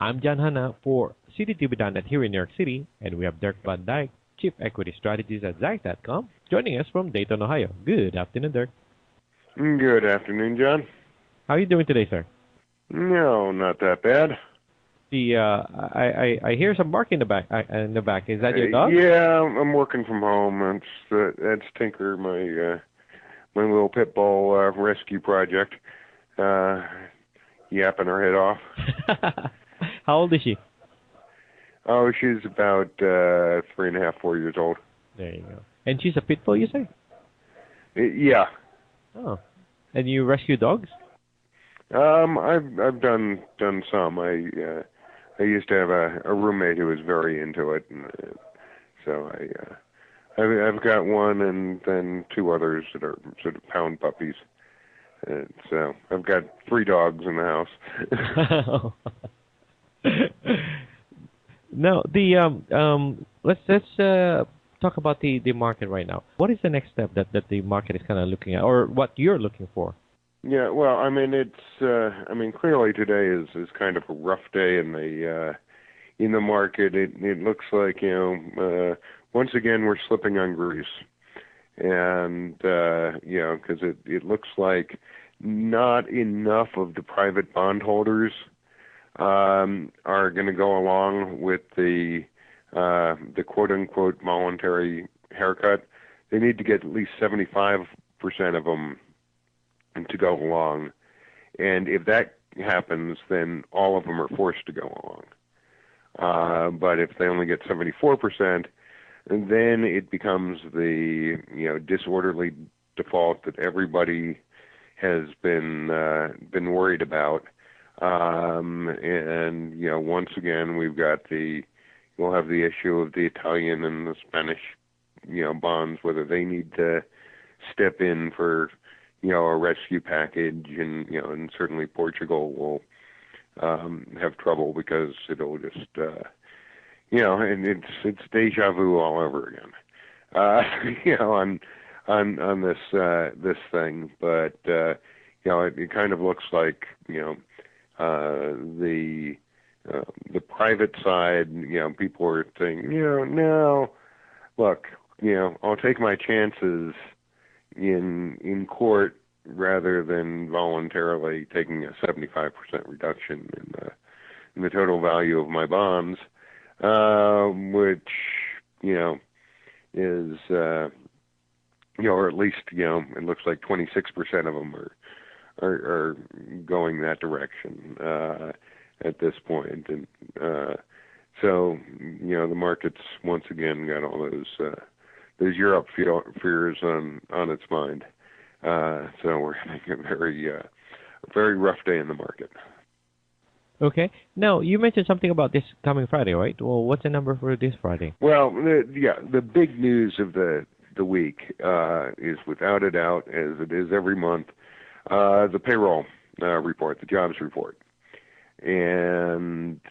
I'm John Hanna for CityTV.net here in New York City, and we have Dirk Van Dijk, Chief Equity Strategist at Dijk.com, joining us from Dayton, Ohio. Good afternoon, Dirk. Good afternoon, John. How are you doing today, sir? No, not that bad. I hear some bark in the back. Is that your dog? Yeah, I'm working from home. That's Tinker, my little pit bull rescue project. Yapping her head off. How old is she? Oh, she's about 3.5, 4 years old. There you go. And she's a pit bull, you say? Yeah. Oh, and you rescue dogs? I've done some. I used to have a roommate who was very into it, and so I've got one, and then two others that are sort of pound puppies. And so I've got 3 dogs in the house. No, let's talk about the market right now. What is the next step that the market is kind of looking at, or what you're looking for? Yeah, well, I mean, clearly today is kind of a rough day in the market. It looks like, once again we're slipping on grease, and because it looks like not enough of the private bondholders are going to go along with the quote unquote voluntary haircut. They need to get at least 75% of them to go along, and if that happens, then all of them are forced to go along. But if they only get 74%, then it becomes the disorderly default that everybody has been worried about. And once again we'll have the issue of the Italian and the Spanish bonds, whether they need to step in for a rescue package, and certainly Portugal will have trouble because it'll just and it's deja vu all over again on this thing. But it kind of looks like the private side, people are thinking, no, look, I'll take my chances in court rather than voluntarily taking a 75% reduction in the total value of my bonds, which is or at least it looks like 26% of them are going that direction at this point, and so the market's once again got all those Europe fears on its mind. So we're having a very rough day in the market. Okay. Now, you mentioned something about this coming Friday, right? Well, what's the number for this Friday? Well, the big news of the week is, without a doubt, as it is every month, the payroll report, the jobs report. And,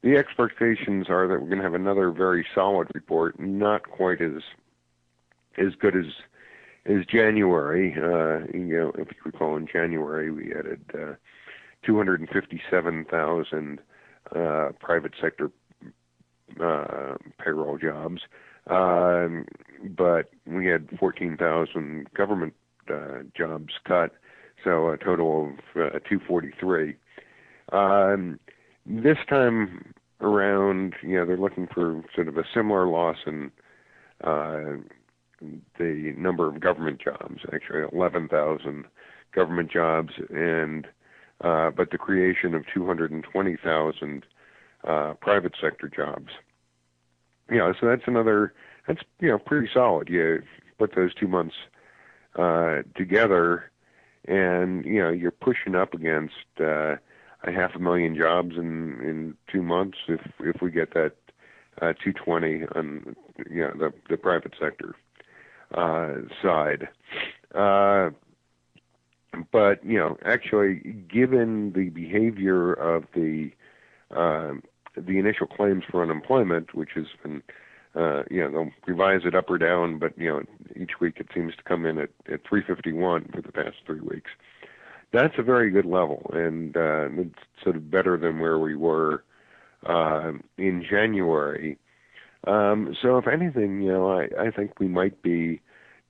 the expectations are that we're going to have another very solid report, not quite as good as January. If you recall, in January we added 257,000 private sector payroll jobs, but we had 14,000 government jobs cut, so a total of 243. This time around, they're looking for sort of a similar loss in the number of government jobs, actually 11,000 government jobs, and but the creation of 220,000 private sector jobs. So that's pretty solid. You put those 2 months together, and you're pushing up against 500,000 jobs in 2 months if we get that 220 on the private sector side. But actually, given the behavior of the initial claims for unemployment, which has been they'll revise it up or down, but each week it seems to come in at 351 for the past 3 weeks. That's a very good level, and it's sort of better than where we were in January. So if anything, I think we might do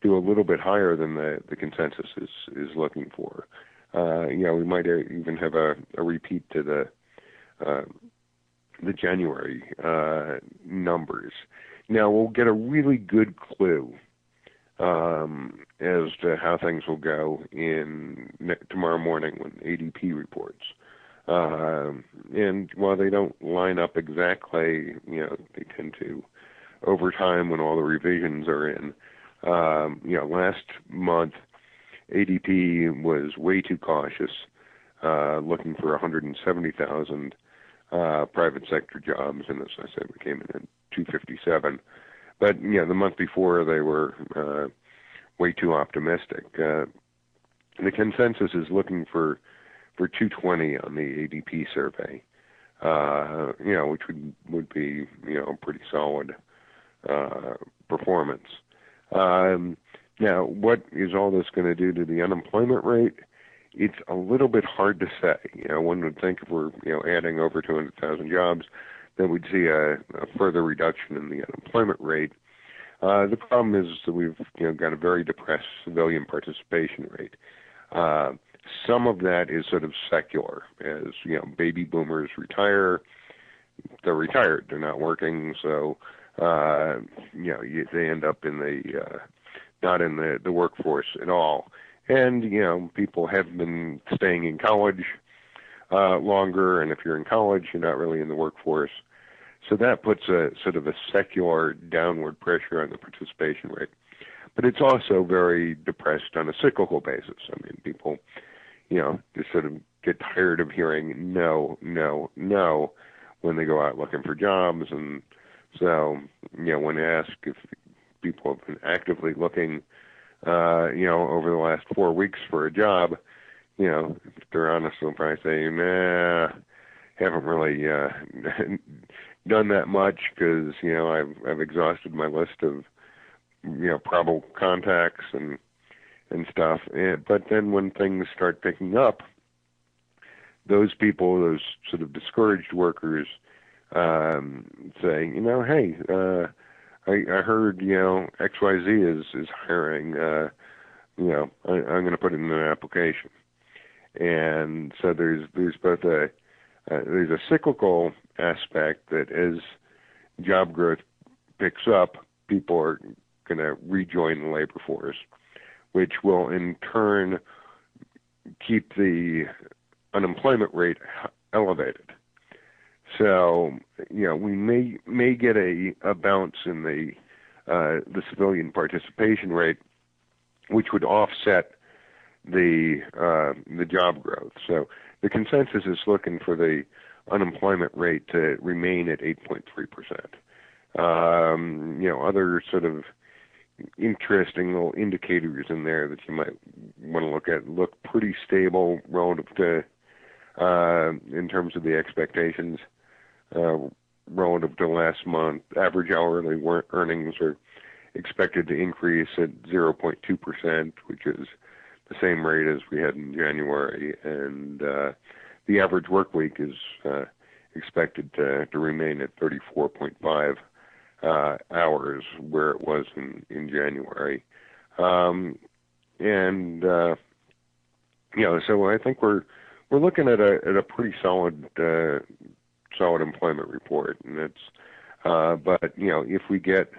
a little bit higher than the consensus is looking for. We might even have a repeat to the January numbers. Now we'll get a really good clue as to how things will go tomorrow morning when ADP reports. And while they don't line up exactly, they tend to over time when all the revisions are in. Last month ADP was way too cautious, looking for 170,000 private sector jobs, and as I said, we came in at 257. But the month before they were way too optimistic. The consensus is looking for 220 on the ADP survey, which would be a pretty solid performance. Now, what is all this going to do to the unemployment rate? It's a little bit hard to say. One would think if we're adding over 200,000 jobs, then we'd see a further reduction in the unemployment rate. The problem is that we've got a very depressed civilian participation rate. Some of that is sort of secular, as baby boomers retire. They're retired; they're not working, so they end up in not in the workforce at all. And people have been staying in college longer, and if you're in college, you're not really in the workforce. So that puts a sort of a secular downward pressure on the participation rate. But it's also very depressed on a cyclical basis. I mean, people, just sort of get tired of hearing no, no, no when they go out looking for jobs. And so, when asked if people have been actively looking, over the last 4 weeks for a job, if they're honest, they'll probably say, nah, haven't really done that much because, I've exhausted my list of, probable contacts and stuff. But then when things start picking up, those people, those sort of discouraged workers, saying, hey, I heard, XYZ is hiring, I'm going to put it in an application. And so there's both there's a cyclical aspect that as job growth picks up, people are going to rejoin the labor force, which will in turn keep the unemployment rate elevated. So, we may get a bounce in the civilian participation rate, which would offset the job growth. So the consensus is looking for the unemployment rate to remain at 8.3%. Other sort of interesting little indicators in there that you might want to look at look pretty stable relative to in terms of the expectations relative to last month. Average hourly earnings are expected to increase at 0.2%, which is the same rate as we had in January, and the average work week is expected to remain at 34.5 hours, where it was in January. So I think we're looking at a pretty solid employment report, and it's but if we get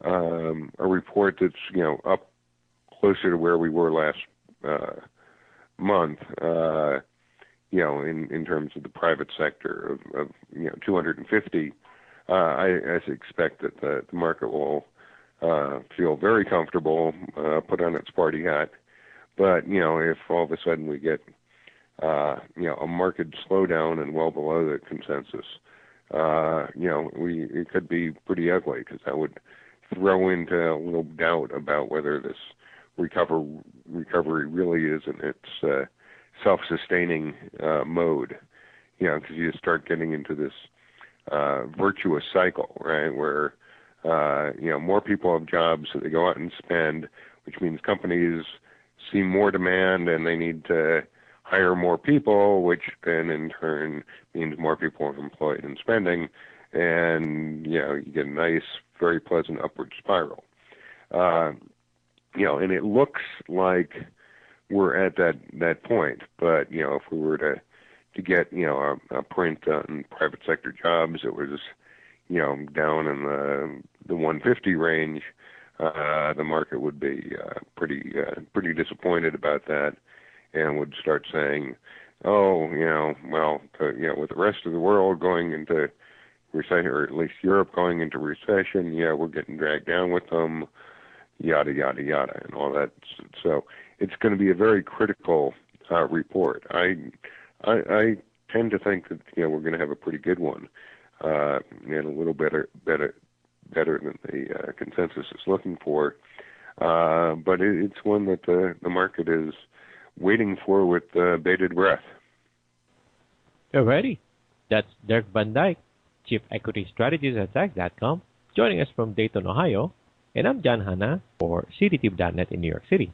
a report that's up closer to where we were last month, in terms of the private sector of 250, I expect that the market will feel very comfortable, put on its party hat. But if all of a sudden we get a market slowdown and well below the consensus, it could be pretty ugly, because that would throw into a little doubt about whether this recovery really is in its self-sustaining mode. Because you start getting into this virtuous cycle, right, where more people have jobs, so they go out and spend, which means companies see more demand and they need to hire more people, which then in turn means more people are employed and spending, and you get a nice, very pleasant upward spiral. And it looks like we're at that point, but if we were to get a print on private sector jobs, it was down in the 150 range. The market would be pretty disappointed about that, and would start saying, "Oh, with the rest of the world going into recession, or at least Europe going into recession, we're getting dragged down with them, yada yada yada, and all that." So it's going to be a very critical report. I tend to think that we're going to have a pretty good one, and a little better than the consensus is looking for. But it's one that the market is waiting for with bated breath. Alrighty. That's Dirk Van Dijk, Chief Equity Strategist at Zacks.com, joining us from Dayton, Ohio. And I'm John Hanna for CityTube.net in New York City.